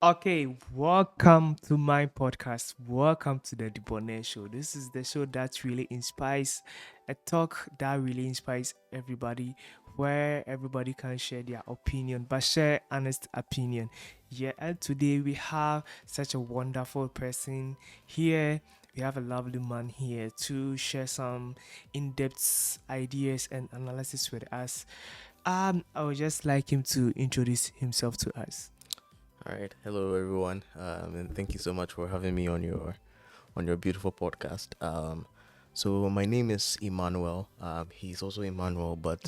Okay, welcome to my podcast. Welcome to the Debonair Show. This is the show that really inspires a talk that really inspires everybody, where everybody can share their opinion, but share honest opinion. Yeah, and today we have such a wonderful person here. We have a lovely man here to share some in-depth ideas and analysis with us. I would just like him to introduce himself to us. All right, hello everyone, and thank you so much for having me on your beautiful podcast. So my name is Emmanuel. He's also Emmanuel, but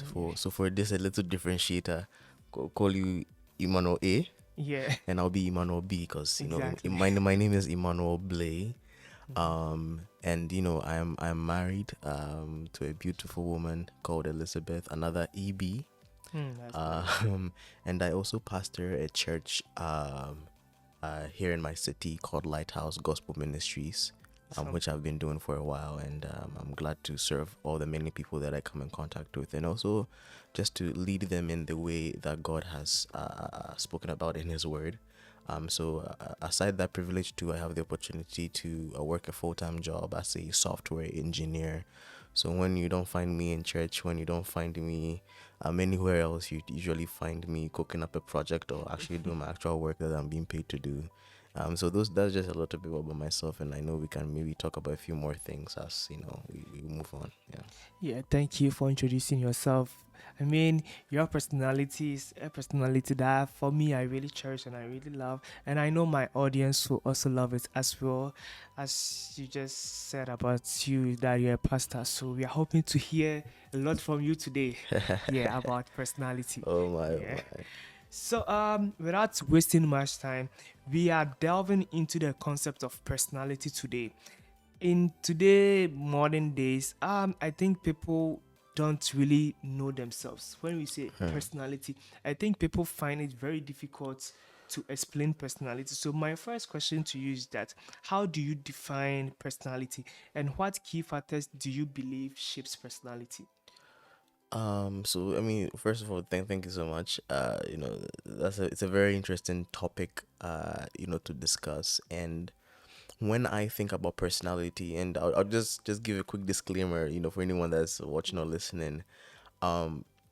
for this a little differentiator, call you Emmanuel A, Yeah, and I'll be Emmanuel B because exactly. my name is Emmanuel Blay. And I'm married to a beautiful woman called Elizabeth, another EB. That's great. Um, and I also pastor a church here in my city called Lighthouse Gospel Ministries, Awesome. which I've been doing for a while. And I'm glad to serve all the many people that I come in contact with, and also just to lead them in the way that God has spoken about in His Word. Aside that privilege too, I have the opportunity to work a full-time job as a software engineer. So when you don't find me in church, when you don't find me anywhere else, you usually find me cooking up a project or actually doing my actual work that I'm being paid to do. That's just a little bit about myself, and I know we can maybe talk about a few more things as we move on. Yeah. Yeah, thank you for introducing yourself. I mean, your personality is a personality that for me I really cherish and I really love, and I know my audience will also love it as well. As you just said about you that you're a pastor, so we are hoping to hear a lot from you today. Yeah, about personality. Oh my, oh Yeah. my. So, without wasting much time, we are delving into the concept of personality today. In today modern days, I think people don't really know themselves. When we say personality, I think people find it very difficult to explain personality. So my first question to you is that how do you define personality, and what key factors do you believe shapes personality? So I mean, first of all, thank you so much. It's a very interesting topic, to discuss. And when I think about personality, and I'll just give a quick disclaimer, for anyone that's watching or listening,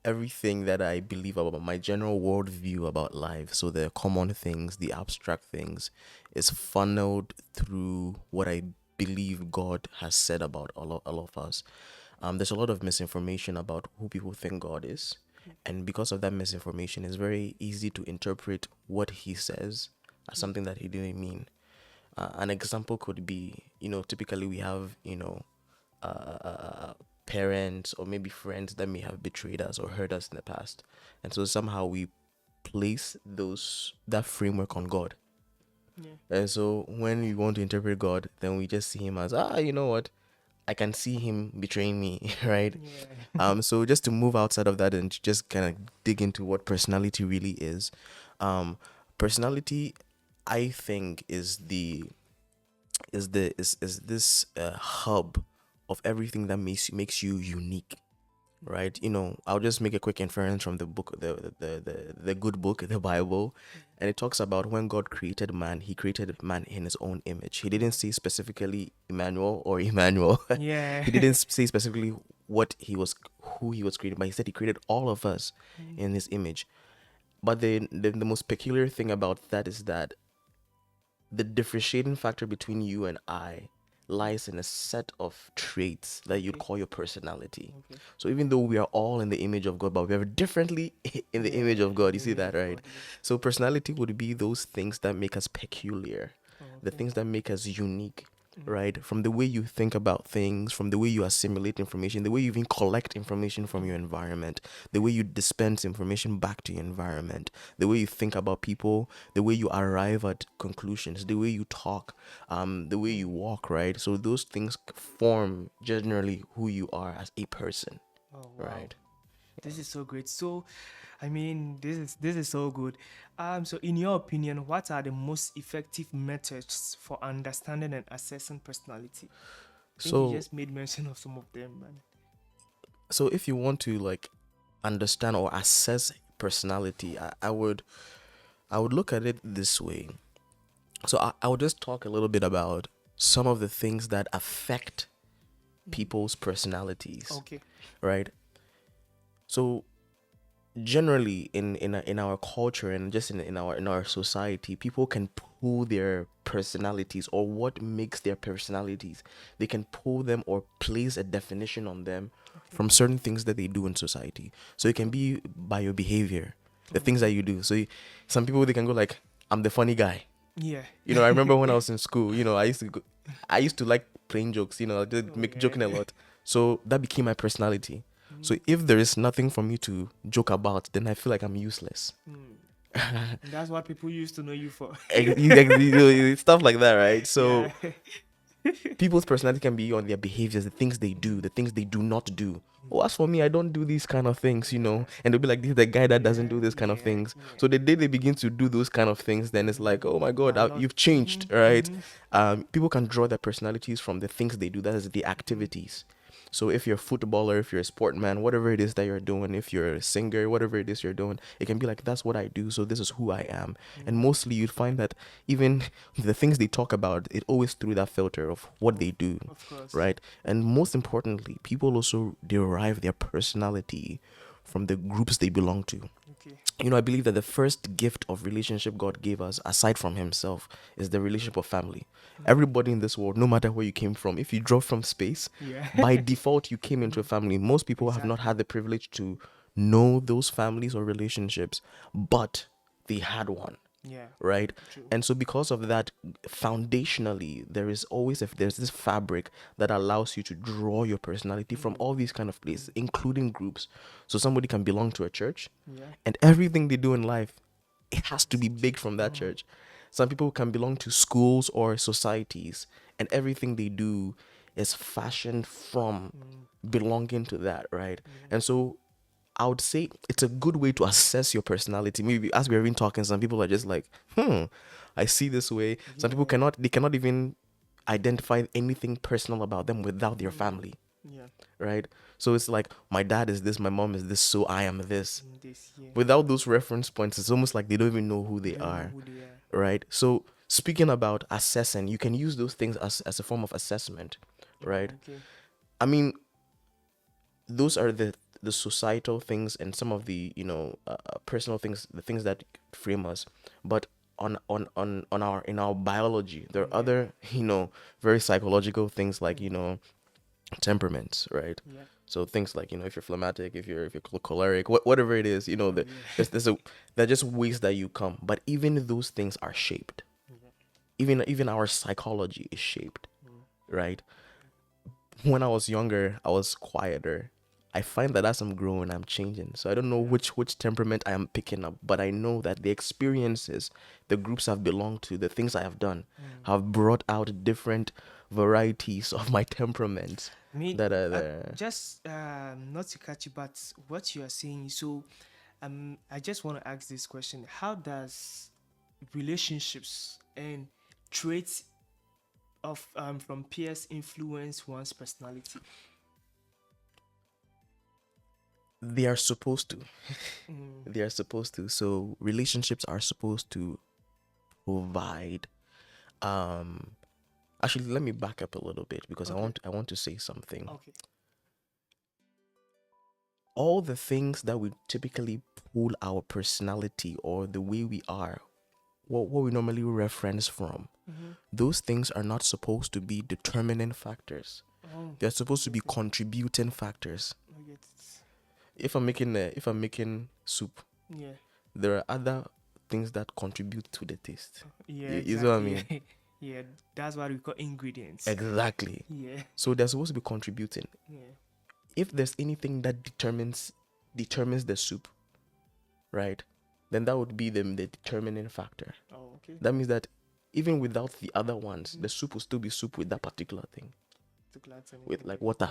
everything that I believe about my general worldview about life, so the common things, the abstract things, is funneled through what I believe God has said about all of us. There's a lot of misinformation about who people think God is. And because of that misinformation, it's very easy to interpret what He says as Yeah. something that He didn't mean. An example could be, typically we have, parents or maybe friends that may have betrayed us or hurt us in the past. And so somehow we place that framework on God. Yeah. And so when we want to interpret God, then we just see him as, you know what? I can see him betraying me, right? Yeah. So just to move outside of that and to just kind of dig into what personality really is. Um, Personality, I think, is this hub of everything that makes you unique, right? I'll just make a quick inference from the book, the good book, the Bible. And it talks about when God created man, He created man in His own image. He didn't say specifically Emmanuel or Emmanuel. Yeah. He didn't say specifically what he was who he was created, but He said He created all of us in His image. But the most peculiar thing about that is that the differentiating factor between you and I lies in a set of traits that you'd Okay. call your personality. Okay. So even though we are all in the image of God, but we are differently in the image Yeah. of God. You In the see image that, of right? God. Yeah. So personality would be those things that make us peculiar, Oh, the okay. things that make us unique, Mm. right? From the way you think about things, from the way you assimilate information, the way you even collect information from your environment, the way you dispense information back to your environment, the way you think about people, the way you arrive at conclusions, the way you talk, the way you Mm. walk, right? So those things form generally who you are as a person, Oh wow. right? This is so great. So, I mean, this is so good. So in your opinion, what are the most effective methods for understanding and assessing personality? I think you So just made mention of some of them, man. so if you want to like understand or assess personality, I would look at it this way. So I'll just talk a little bit about some of the things that affect people's personalities, Okay. right? So generally in our culture and just in our society, people can pull their personalities, or what makes their personalities, they can pull them or place a definition on them Okay. from certain things that they do in society. So it can be by your behavior, the things that Okay. you do. So some people, they can go like, I'm the funny guy. Yeah. I remember when I was in school, I used to like playing jokes, I did Oh make yeah. joking a lot. So that became my personality. So Mm, if there is nothing for me to joke about, then I feel like I'm useless. mm. And that's what people used to know you for. Stuff like that, right? Yeah. So people's personality can be on their behaviors, the things they do, Mm, the things they do not do. Oh, as for me, I don't do these kind of things, yeah. and they'll be like, this is the guy that doesn't Yeah. do this kind of Yeah. things. Yeah. So the day they begin to do those kind of things, then it's like, oh my You God, are not. you've changed, right? Mm-hmm. People can draw their personalities from the things they do, that is the Mm-hmm. activities. So if you're a footballer, if you're a sportman, whatever it is that you're doing, if you're a singer, whatever it is you're doing, it can be like, that's what I do, so this is who I am. And Mm, mostly you'd find that even the things they talk about, it always through that filter of what of, they do, of course. right? And most importantly, people also derive their personality from the groups they belong to. Okay. I believe that the first gift of relationship God gave us, aside from Himself, is the relationship of family. Mm, Everybody in this world, no matter where you came from, if you drove from space, yeah. by default, you came into a Mm, family. Most people have not exactly. had the privilege to know those families or relationships, but they had one, Yeah. right? True. And so because of that, foundationally, there's this fabric that allows you to draw your personality from Mm, all these kind of mm, places, including groups. So somebody can belong to a church, yeah. and everything they do in life, it has to be big from that Mm, church. Some people can belong to schools or societies, and everything they do is fashioned from mm, belonging to that, right? yeah. And so I would say it's a good way to assess your personality. Maybe as we've been talking, some people are just like, I see this way. Some people Yeah. cannot even identify anything personal about them without their Mm, family, yeah. right? So it's like, my dad is this, my mom is this, so I am this. In this year. Without those reference points, it's almost like they don't even know who They they don't know are, who they are. right? So speaking about assessing, you can use those things as a form of assessment, right? Oh, okay. I mean, those are the societal things and some of the personal things, the things that frame us. But on our in our biology, there are Yeah. other very psychological things like Mm, temperaments, right? yeah. So things like if you're phlegmatic, if you're choleric, whatever it is, Oh, yeah. there's a they're just ways that you come. But even those things are shaped. Yeah. Even our psychology is shaped, Mm, right? When I was younger, I was quieter. I find that as I'm growing, I'm changing. So I don't know yeah. which temperament I am picking up, but I know that the experiences, the groups I've belonged to, the things I have done, Mm. have brought out different varieties of my temperaments Me, that are there. just not to catch you, but what you are saying. So, I just want to ask this question: how does relationships and traits of from peers influence one's personality? They are supposed to. Mm, They are supposed to. So relationships are supposed to provide. Um, actually, let me back up a little bit because okay. I want to say something. Okay. All the things that we typically pull our personality or the way we are, what we normally reference from, Mm-hmm. those things are not supposed to be determining factors. Oh, They're supposed to be get it. contributing factors. I get it. If I'm making soup, Yeah. there are other things that contribute to the taste. Yeah. You see what I Exactly. mean? Yeah. That's what we call ingredients. Exactly. Yeah. So they're supposed to be contributing. Yeah. If there's anything that determines the soup, right? Then that would be the determining factor. Oh, okay. That means that even without the other ones, Mm. the soup will still be soup with that particular thing, To gladden with it. like water.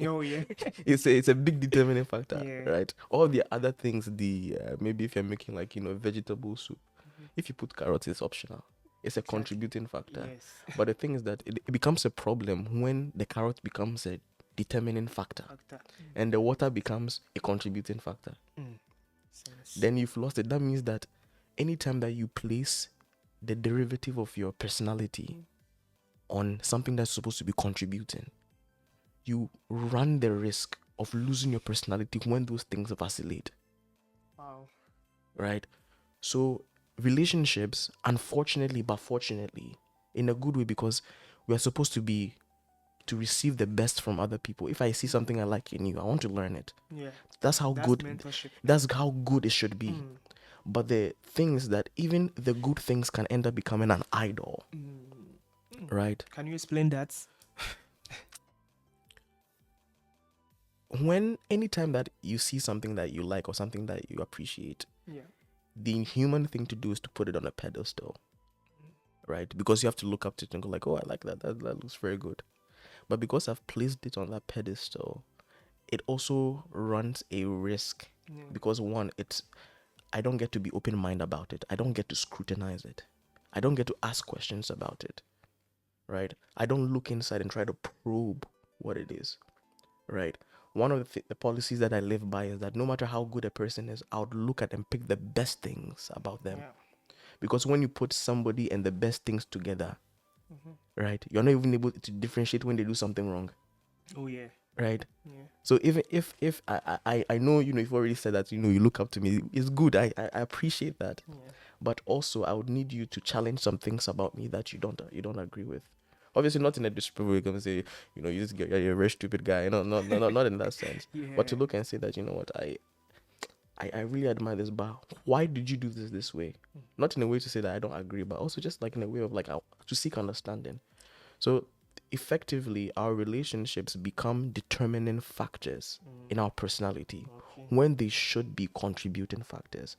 Oh, yeah. It's a big determining factor, Yeah. right? All the other things, the maybe if you're making like vegetable soup, Mhm. if you put carrots, it's optional. It's a Exactly. contributing factor. Yes. But the thing is that it becomes a problem when the carrot becomes a determining factor Factor. and the water becomes a contributing factor. Mm. Sense. Then you've lost it. That means that anytime that you place the derivative of your personality on something that's supposed to be contributing, you run the risk of losing your personality when those things vacillate. Wow. Right? So relationships, unfortunately but fortunately, in a good way, because we are supposed to receive the best from other people. If I see something I like in you, I want to learn it. Yeah. That's how That's good mentorship. that's how good it should be. Mm. But the thing is that even the good things can end up becoming an idol, Mm. Mm. right? Can you explain that? When anytime that you see something that you like or something that you appreciate, Yeah. the human thing to do is to put it on a pedestal, right? Because you have to look up to it and go like, oh, I like that. That looks very good. But because I've placed it on that pedestal, it also runs a risk. Yeah. Because one, I don't get to be open minded about it. I don't get to scrutinize it. I don't get to ask questions about it. Right? I don't look inside and try to probe what it is. Right? One of the policies that I live by is that no matter how good a person is, I would look at and pick the best things about them. Yeah. Because when you put somebody and the best things together, Mm-hmm. right, you're not even able to differentiate when they do something wrong. Oh yeah. Right? Yeah. So even if I know, you've already said that, you look up to me. It's good. I appreciate that. Yeah. But also I would need you to challenge some things about me that you don't agree with. Obviously not in a disrespectful way. You're gonna say, you're a very stupid guy. Not in that sense. But Yeah. to look and say that, you know what, I really admire this, but why did you do this way? Not in a way to say that I don't agree, but also just like in a way of like to seek understanding. So effectively, our relationships become determining factors in our personality Okay. when they should be contributing factors.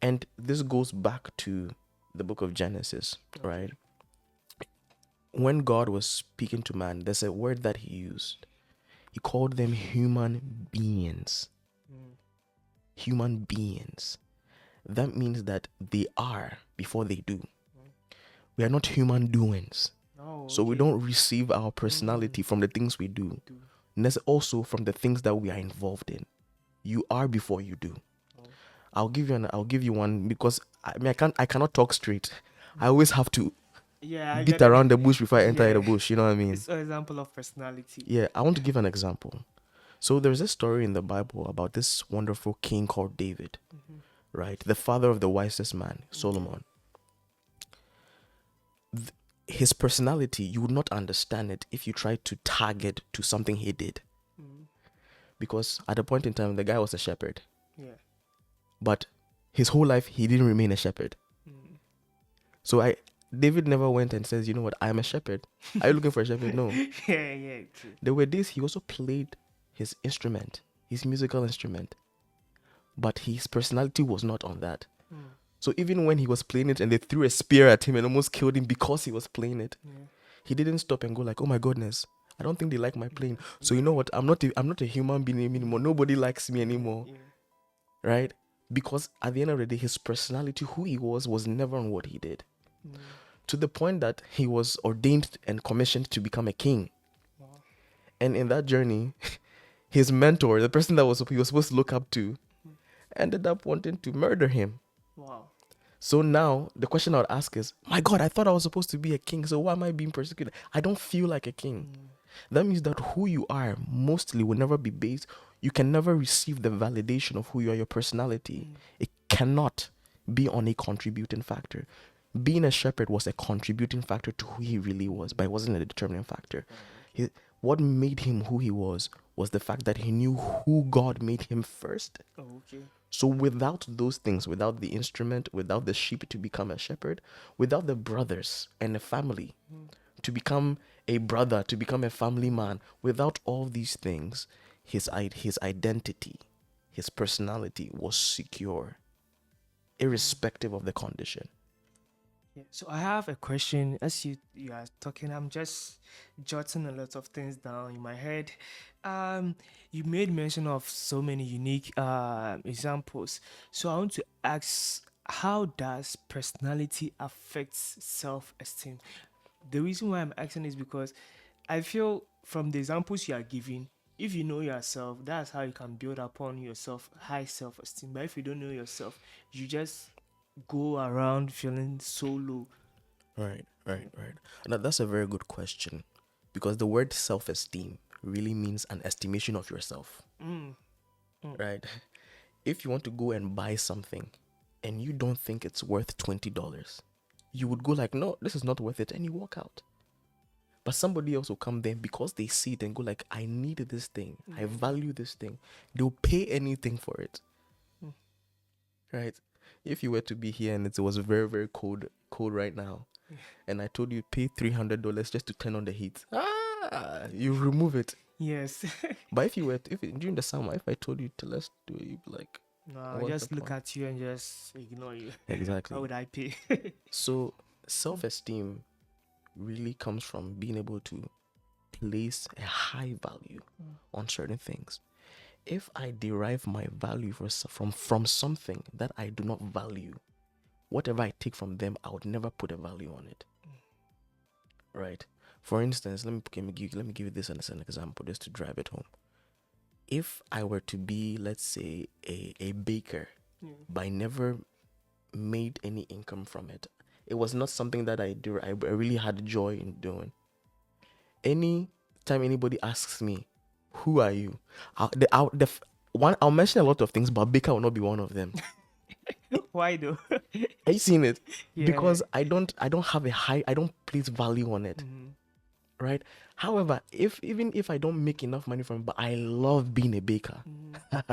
And this goes back to the book of Genesis, Okay. right? When God was speaking to man, there's a word that he used. He called them human beings. Mm. Human beings. That means that they are before they do. We are not human doings. Oh, So we okay. don't receive our personality from the things we do. Do. And that's also from the things that we are involved in. You are before you do. Oh. I'll give you one, because I cannot talk straight. I always have to Yeah, I beat get it. around the bush before I enter Yeah. the bush. You know what I mean? It's an example of personality. Yeah, I want to give an example. So there's a story in the Bible about this wonderful king called David, right? The father of the wisest man, Yeah. Solomon. His personality, you would not understand it if you tried to tag it to something he did. Mm. Because at a point in time, the guy was a shepherd. Yeah. But his whole life, he didn't remain a shepherd. Mm. So David never went and says, you know what, I am a shepherd. Are you looking for a shepherd? No. Yeah, yeah, true. There were days he also played his instrument, his musical instrument. But his personality was not on that. Mm. So even when he was playing it and they threw a spear at him and almost killed him because he was playing it, Yeah. he didn't stop and go like, oh my goodness, I don't think they like my playing. So you know what, I'm not a human being anymore. Nobody likes me anymore. Yeah. Right? Because at the end of the day, his personality, who he was never on what he did. Mm. To the point that he was ordained and commissioned to become a king. Wow. And in that journey, his mentor, the person that he was supposed to look up to, ended up wanting to murder him. Wow. So now the question I would ask is, my God, I thought I was supposed to be a king. So why am I being persecuted? I don't feel like a king. That means that who you are mostly will never be based. You can never receive the validation of who you are, your personality. It cannot be on a contributing factor. Being a shepherd was a contributing factor to who he really was, but it wasn't a determining factor. What made him who he was the fact that he knew who God made him first. Oh, okay. So without those things, without the instrument, without the sheep to become a shepherd, without the brothers and a family to become a brother, to become a family man, without all these things, his identity, his personality was secure, irrespective of the condition. Yeah. So I have a question. As you are talking, I'm just jotting a lot of things down in my head. You made mention of so many unique examples. So I want to ask, how does personality affect self-esteem? The reason why I'm asking is because I feel from the examples you are giving, if you know yourself, that's how you can build upon yourself high self-esteem. But if you don't know yourself, you just go around feeling so low. Right, right, right. Now that's a very good question because the word self-esteem really means an estimation of yourself, Mm, mm, right? If you want to go and buy something and you don't think it's worth $20, you would go like, no, this is not worth it, and you walk out. But somebody else will come there because they see it and go like, I need this thing, I yeah. value this thing. They'll pay anything for it, Mm, right? If you were to be here and it was very, very cold right now, yeah. and I told you pay $300 just to turn on the heat, you remove it. Yes. But if you were if during the summer, if I told you to let's do it, you'd be like, No, I what's the just look point? at you and just ignore you. Why Exactly. would I pay? So self-esteem really comes from being able to place a high value Mm, on certain things. If I derive my value from something that I do not value, whatever I take from them, I would never put a value on it. Right? For instance, let me give you this as an example, just to drive it home. If I were to be, let's say, a baker, yeah. but I never made any income from it, it was not something that I really had joy in doing. Any time anybody asks me, "Who are you?" I'll mention a lot of things, but baker will not be one of them. Why though? Are you seeing it? Yeah. Because I don't have a high, I don't place value on it, Mm-hmm. right? However, if even if I don't make enough money from it, but I love being a baker, Mm-hmm.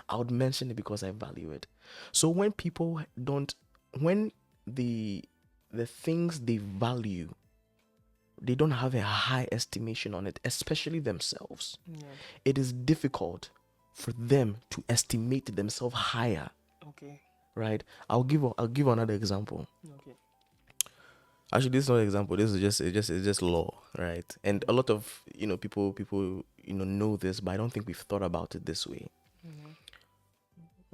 I would mention it because I value it. So when people don't, when the the things they value, they don't have a high estimation on it, especially themselves, Yeah. it is difficult for them to estimate themselves higher, Okay. right? I'll give another example. Okay. Actually, this is not an example. This is just law, right? And a lot of people know this, but I don't think we've thought about it this way. Mm-hmm.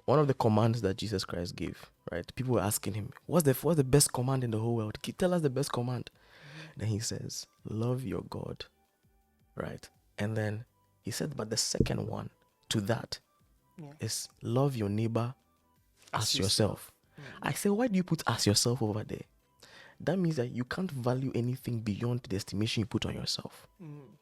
One of the commands that Jesus Christ gave, right? People were asking him, "What's the best command in the whole world? Tell us the best command." Mm-hmm. Then he says, "Love your God," right? And then he said, "But the second one to that Yeah. is love your neighbor Ask as yourself. yourself." Mm-hmm. I say, why do you put as yourself over there? That means that you can't value anything beyond the estimation you put on yourself. Mm-hmm.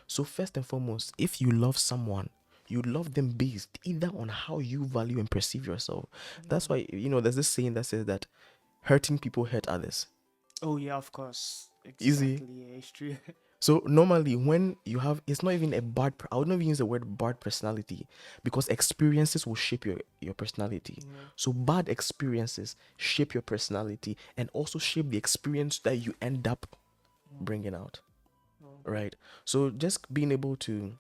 So first and foremost, if you love someone, you love them based either on how you value and perceive yourself. That's why there's this saying that says that hurting people hurt others. Oh yeah, of course. Easy. Exactly. Yeah, it's true. So normally when you have, it's not even I would not even use the word bad personality because experiences will shape your personality. Yeah. So bad experiences shape your personality and also shape the experience that you end up bringing out, Oh. right? So just being able to,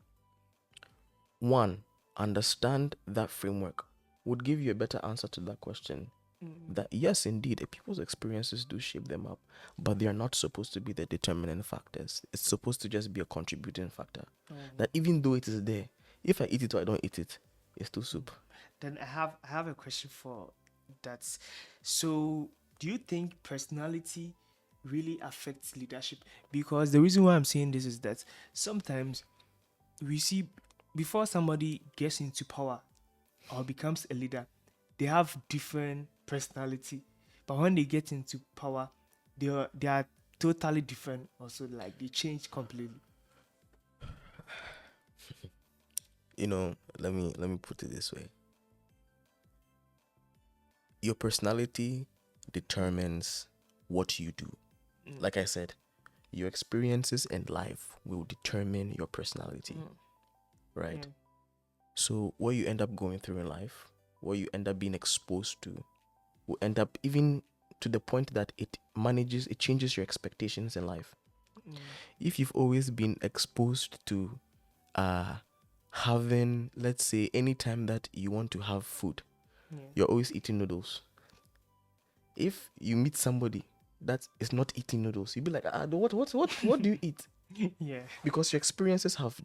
one, understand that framework would give you a better answer to that question. Mm-hmm. That yes, indeed, people's experiences do shape them up, but they are not supposed to be the determining factors. It's supposed to just be a contributing factor. Oh. That even though it is there, if I eat it or I don't eat it, it's still soup. Then I have a question for that. So, do you think personality really affects leadership? Because the reason why I'm saying this is that sometimes we see before somebody gets into power or becomes a leader, they have different personality, but when they get into power, they are totally different. Also, like they change completely. Let me put it this way. Your personality determines what you do. Mm, Like I said, your experiences in life will determine your personality, mm, yeah, right? So what you end up going through in life, what you end up being exposed to, will end up even to the point that it changes your expectations in life. mm, If you've always been exposed to uh having, let's say, any time that you want to have food, yeah, you're always eating noodles. If you meet somebody that is not eating noodles, you'll be like, what do you eat? yeah, Because your experiences have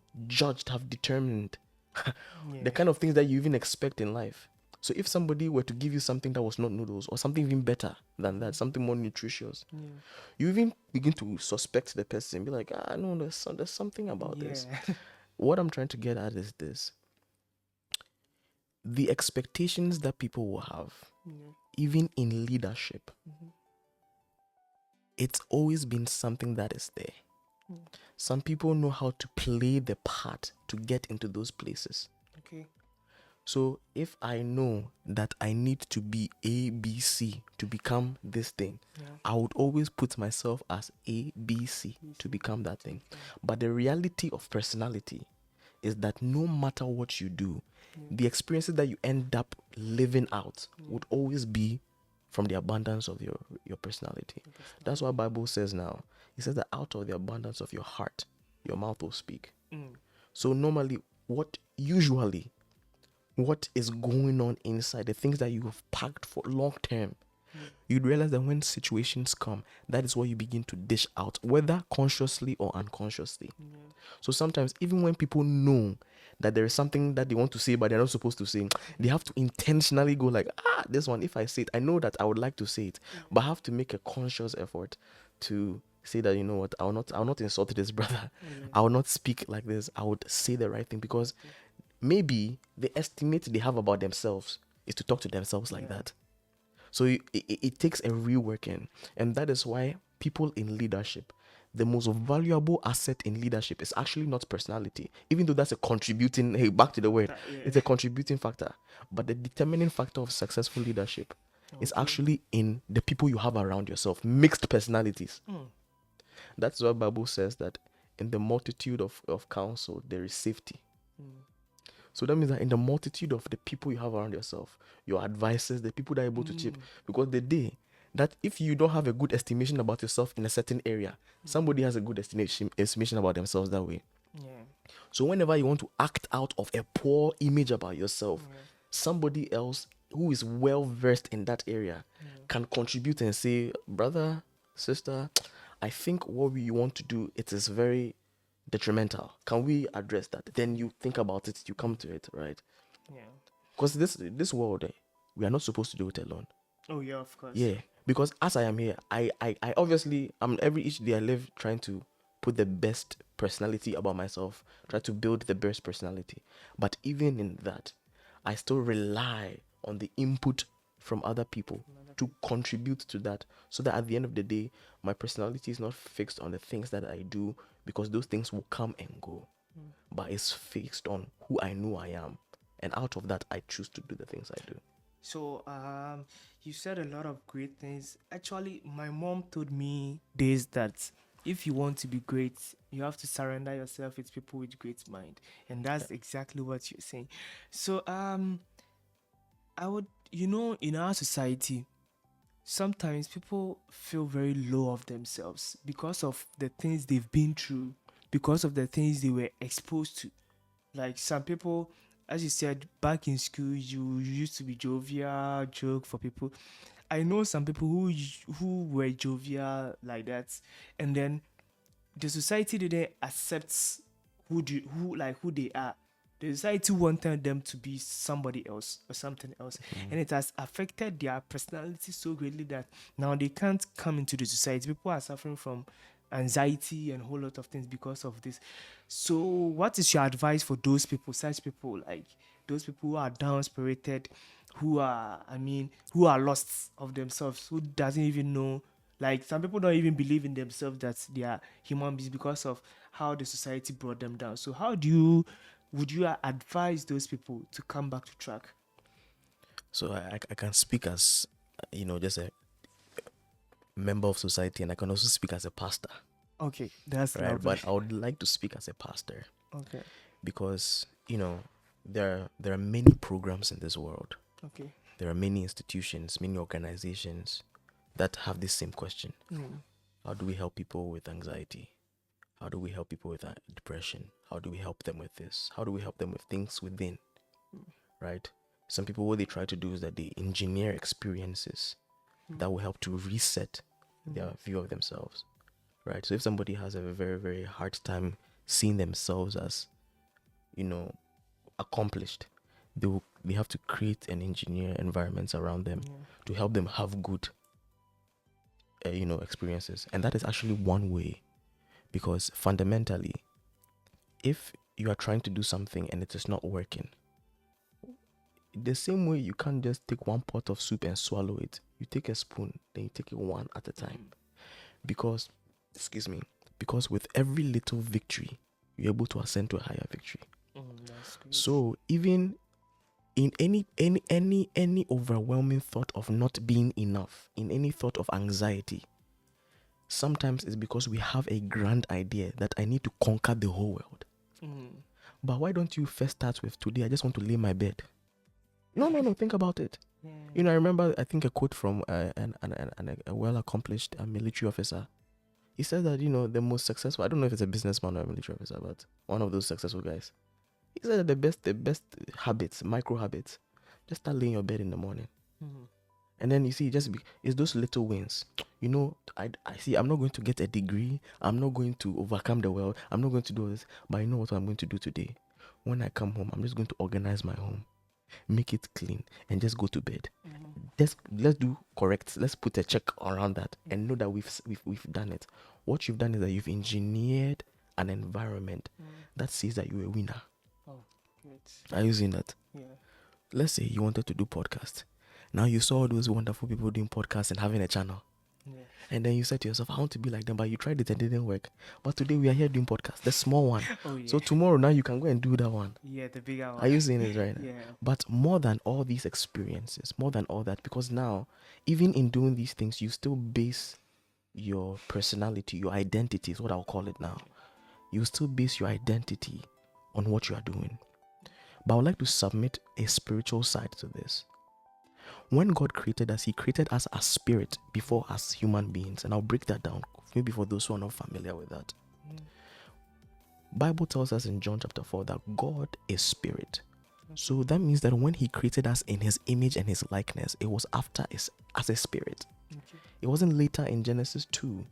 determined the yeah, kind of things that you even expect in life. So if somebody were to give you something that was not noodles or something even better than that, something more nutritious, yeah, you even begin to suspect the person, be like, no, there's something about this. yeah, What I'm trying to get at is this: the expectations that people will have, yeah, even in leadership, it's always been something that is there. Some people know how to play the part to get into those places. Okay. So if I know that I need to be A, B, C to become this thing, I would always put myself as A, B, C to become that thing. But the reality of personality is that no matter what you do, the experiences that you end up living out would always be from the abundance of your personality. That's what Bible says now. It says that out of the abundance of your heart, your mouth will speak. So normally, what is going on inside, the things that you have packed for long term, you'd realize that when situations come, that is what you begin to dish out, whether consciously or unconsciously. So sometimes, even when people know that there is something that they want to say but they're not supposed to say, they have to intentionally go like, this one, if I say it, I know that I would like to say it, but I have to make a conscious effort to say that, you know what, I'll not insult this brother. I will not speak like this. I would say the right thing, because maybe the estimate they have about themselves is to talk to themselves like that. So it takes a reworking. And that is why people in leadership, the most valuable asset in leadership is actually not personality, even though that's a contributing, hey, back to the word, it's a contributing factor. But the determining factor of successful leadership is actually in the people you have around yourself, mixed personalities. That's why Bible says that in the multitude of counsel, there is safety. So that means that in the multitude of the people you have around yourself, your advisors, the people that are able to chip, because the day that if you don't have a good estimation about yourself in a certain area, somebody has a good estimation about themselves that way. So whenever you want to act out of a poor image about yourself, somebody else who is well versed in that area can contribute and say, brother, sister, I think what we want to do, it is very detrimental. Can we address that? Then you think about it, you come to it, right? Because this world, we are not supposed to do it alone. Oh yeah, of course. Yeah, because as I am here, I obviously, I'm every each day I live trying to put the best personality about myself, try to build the best personality. But even in that, I still rely on the input from other people to contribute to that, so that at the end of the day, my personality is not fixed on the things that I do, because those things will come and go, but it's fixed on who I know I am, and out of that, I choose to do the things I do. So you said a lot of great things. Actually, my mom told me this, that if you want to be great, you have to surrender yourself with people with great mind, and that's exactly what you're saying. So I would, in our society, sometimes people feel very low of themselves because of the things they've been through, because of the things they were exposed to. Like some people, as you said, back in school, you used to be jovial, joke for people. I know some people who were jovial like that, and then the society didn't accept who they are. The society wanted them to be somebody else or something else, and it has affected their personality so greatly that now they can't come into the society. People are suffering from anxiety and a whole lot of things because of this. So, what is your advice for those people, such people, like those people who are down spirited, who are lost of themselves, who doesn't even know, like some people don't even believe in themselves that they are human beings because of how the society brought them down. So would you advise those people to come back to track? So I can speak as, just a member of society, and I can also speak as a pastor, Okay, that's right? lovely. But I would like to speak as a pastor, Okay, because there are many programs in this world. okay. There are many institutions, many organizations that have this same question: how do we help people with anxiety? How do we help people with depression? How do we help them with this? How do we help them with things within? Right? Some people, what they try to do is that they engineer experiences that will help to reset their view of themselves. Right? So if somebody has a very, very hard time seeing themselves as, accomplished, they have to create and engineer environments around them to help them have good, experiences. And that is actually one way, because fundamentally, if you are trying to do something and it is not working, the same way you can't just take one pot of soup and swallow it. You take a spoon, then you take it one at a time. Because, excuse me, because with every little victory, you're able to ascend to a higher victory. That's good. So even in any overwhelming thought of not being enough, in any thought of anxiety, sometimes it's because we have a grand idea that I need to conquer the whole world. But why don't you first start with, today I just want to lay my bed? No, think about it. You know, I remember, I think, a quote from a well-accomplished military officer. He said that, you know, the most successful, I don't know if it's a businessman or a military officer, but one of those successful guys. He said that the best habits, micro habits, just start laying your bed in the morning. And then you see, it's those little wins. You know, I see, I'm not going to get a degree. I'm not going to overcome the world. I'm not going to do this. But I know what I'm going to do today. When I come home, I'm just going to organize my home, make it clean, and just go to bed. Let's do correct. Let's put a check around that and know that we've done it. What you've done is that you've engineered an environment that says that you're a winner. Are you seeing that? Yeah. Let's say you wanted to do podcast. Now you saw all those wonderful people doing podcasts and having a channel. And then you said to yourself, I want to be like them, but you tried it and it didn't work. But today we are here doing podcast, the small one. So tomorrow now you can go and do that one. Yeah, the bigger one. Are you seeing it right now? Yeah. But more than all these experiences, more than all that, because now, even in doing these things, you still base your personality, your identity is what I'll call it now. You still base your identity on what you are doing. But I would like to submit a spiritual side to this. When God created us, He created us as spirit before as human beings. And I'll break that down, maybe for those who are not familiar with that. Bible tells us in John chapter 4 that God is spirit. So that means that when He created us in His image and His likeness, it was after as a spirit. It wasn't later in Genesis 2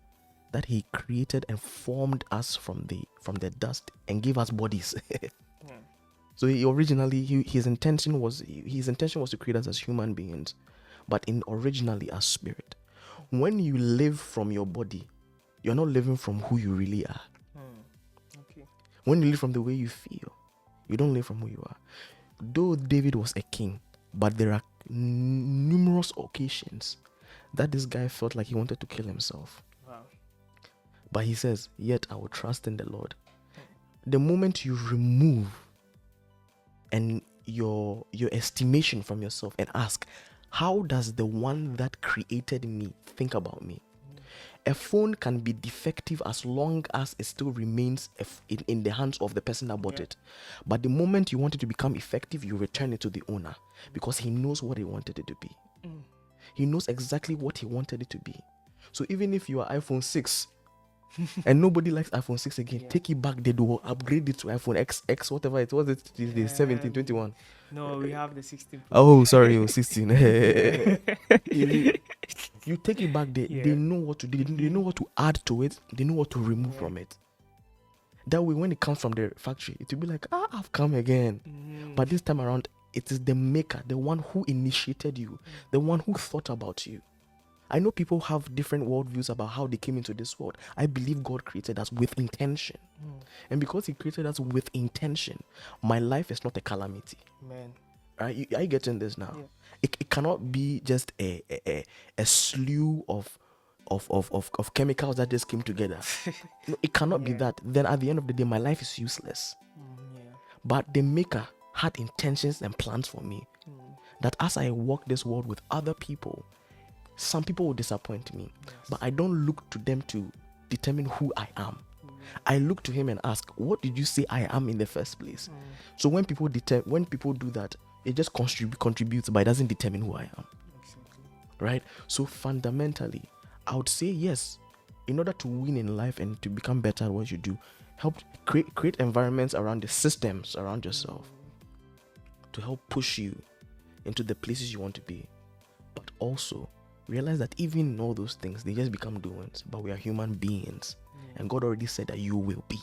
that He created and formed us from the dust and gave us bodies. So his intention was to create us as human beings, but originally as spirit. When you live from your body, you're not living from who you really are. When you live from the way you feel, you don't live from who you are. Though David was a king, but there are numerous occasions that this guy felt like he wanted to kill himself. But he says, yet I will trust in the Lord. The moment you remove and your estimation from yourself and ask, how does the one that created me think about me? A phone can be defective as long as it still remains in the hands of the person that bought it. But the moment you want it to become effective, you return it to the owner, because he knows what he wanted it to be. He knows exactly what he wanted it to be. So even if you are iPhone 6 and nobody likes iPhone 6 again, take it back. They do upgrade it to iPhone X, whatever it was. The 17, 21. No, we have the 16. Oh, sorry, it was 16. You take it back. They know what to do. They know what to add to it. They know what to remove from it. That way, when it comes from the factory, it will be like, I've come again. But this time around, it is the maker, the one who initiated you, the one who thought about you. I know people have different worldviews about how they came into this world. I believe God created us with intention. And because He created us with intention, my life is not a calamity. Man. Right? Are you getting this now? It cannot be just a slew of chemicals that just came together. No, it cannot be that. Then at the end of the day, my life is useless. But the Maker had intentions and plans for me. That as I walk this world with other people, some people will disappoint me, but I don't look to them to determine who I am. I look to Him and ask, what did you say I am in the first place? So when people do that, it just contributes, but it doesn't determine who I am. Right? So fundamentally, I would say yes. In order to win in life and to become better at what you do, help create environments around the systems around yourself to help push you into the places you want to be. But also realize that even in all those things, they just become doings. But we are human beings, and God already said that you will be.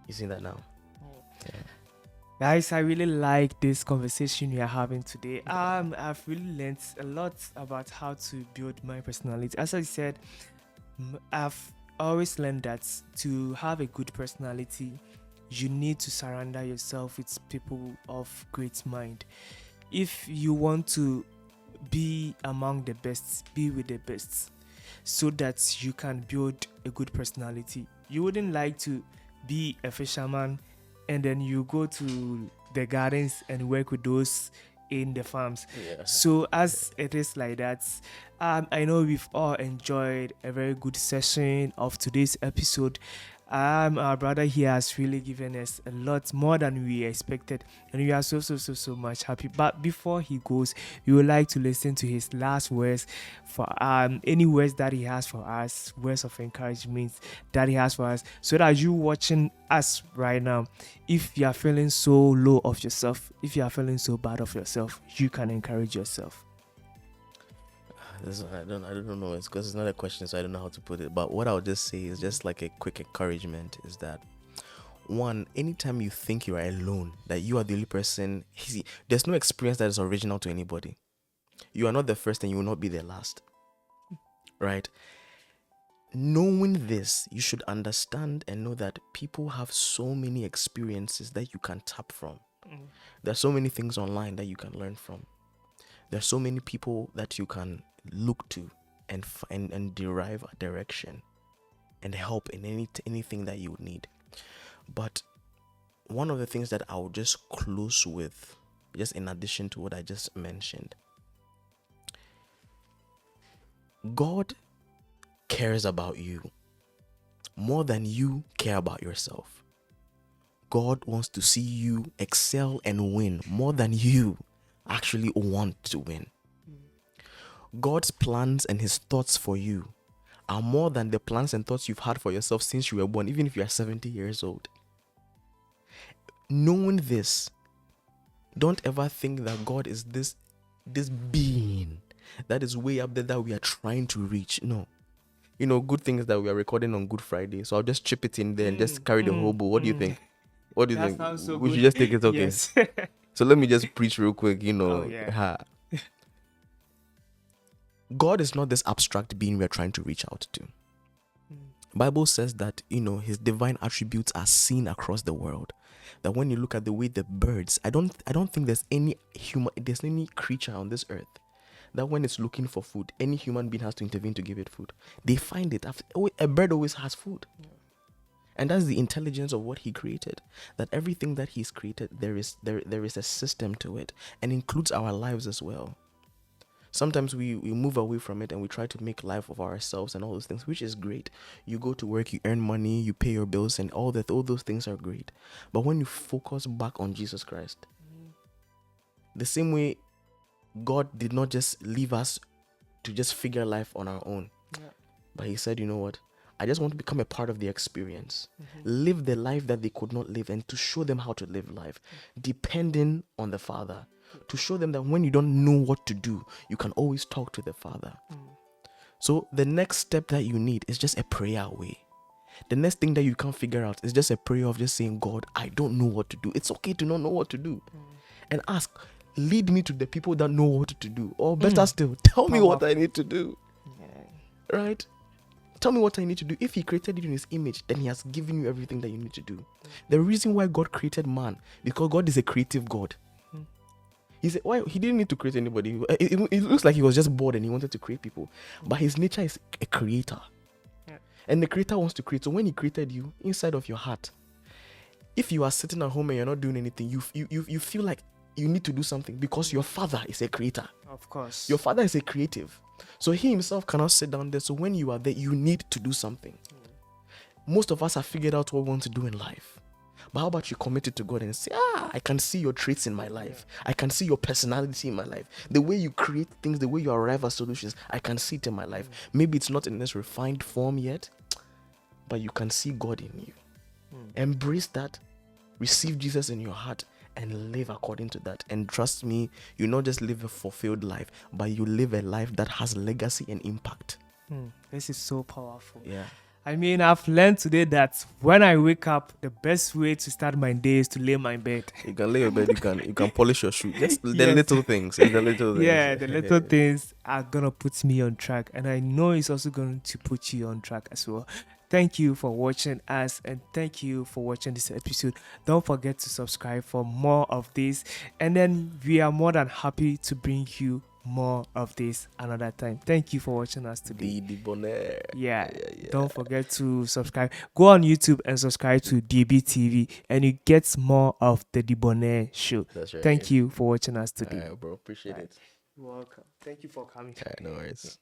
You see that now? Guys, I really like this conversation we are having today. I've really learned a lot about how to build my personality. As I said, I've always learned that to have a good personality, you need to surrender yourself with people of great mind. If you want to be among the best, be with the best, so that you can build a good personality. You wouldn't like to be a fisherman and then you go to the gardens and work with those in the farms. Yeah. So as it is like that, I know we've all enjoyed a very good session of today's episode. Our brother here has really given us a lot more than we expected, and we are so much happy. But before he goes, we would like to listen to his last words, for any words that he has for us, words of encouragement that he has for us, so that you watching us right now, if you are feeling so low of yourself, if you are feeling so bad of yourself, you can encourage yourself. I don't know. It's because it's not a question, so I don't know how to put it. But what I'll just say is just like a quick encouragement is that, one, anytime you think you are alone, that you are the only person, see, there's no experience that is original to anybody. You are not the first and you will not be the last. Right? Knowing this, you should understand and know that people have so many experiences that you can tap from. There's so many things online that you can learn from. There's so many people that you can look to and derive a direction and help in anything that you would need. But one of the things that I'll just close with, just in addition to what I just mentioned, God cares about you more than you care about yourself. God wants to see you excel and win more than you actually want to win. God's plans and his thoughts for you are more than the plans and thoughts you've had for yourself since you were born, even if you are 70 years old. Knowing this, don't ever think that God is this being that is way up there that we are trying to reach. No. Good thing is that we are recording on Good Friday, so I'll just chip it in there and just carry the whole bowl. What do you think? What do you That think? sounds so We good. should just take it, okay? Yes. So let me just preach real quick, Oh, yeah. God is not this abstract being we are trying to reach out to. Bible says that, his divine attributes are seen across the world. That when you look at the way the birds, I don't think there's any creature on this earth that when it's looking for food, any human being has to intervene to give it food. They find it. A bird always has food. And that's the intelligence of what he created. That everything that he's created, there is a system to it, and includes our lives as well. Sometimes we move away from it and we try to make life of ourselves and all those things, which is great. You go to work, you earn money, you pay your bills, and all those things are great. But when you focus back on Jesus Christ, the same way God did not just leave us to just figure life on our own, but he said, you know what? I just want to become a part of the experience, live the life that they could not live, and to show them how to live life, depending on the Father. To show them that when you don't know what to do, you can always talk to the Father. So the next step that you need is just a prayer away. The next thing that you can't figure out is just a prayer of just saying, God, I don't know what to do. It's okay to not know what to do. And ask, lead me to the people that know what to do. Or better still, tell me what I need to do. Right? Tell me what I need to do. If he created you in his image, then he has given you everything that you need to do. The reason why God created man, because God is a creative God. He said, why he didn't need to create anybody. It looks like he was just bored and he wanted to create people. But his nature is a creator. And the creator wants to create. So when he created you, inside of your heart, if you are sitting at home and you're not doing anything, you feel like you need to do something because your father is a creator. Of course. Your father is a creative. So he himself cannot sit down there. So when you are there, you need to do something. Most of us have figured out what we want to do in life. But how about you commit it to God and say, I can see your traits in my life. I can see your personality in my life. The way you create things, the way you arrive at solutions, I can see it in my life. Maybe it's not in this refined form yet, but you can see God in you. Embrace that. Receive Jesus in your heart and live according to that. And trust me, you not just live a fulfilled life, but you live a life that has legacy and impact. This is so powerful. Yeah. I mean, I've learned today that when I wake up, the best way to start my day is to lay my bed. You can lay your bed, you can polish your shoe. Just the Yes. little things. It's the little things. Yeah, the little things are gonna put me on track, and I know it's also going to put you on track as well. Thank you for watching us and thank you for watching this episode. Don't forget to subscribe for more of this. And then we are more than happy to bring you more of this another time. Thank you for watching us today. The bonnet. Yeah, Yeah, don't yeah. forget to subscribe. Go on YouTube and subscribe to DBTV and you get more of the Debonair show. That's right. Thank you for watching us All today. right, bro. Appreciate Right. it. You're welcome. Thank you for coming. All right, no worries.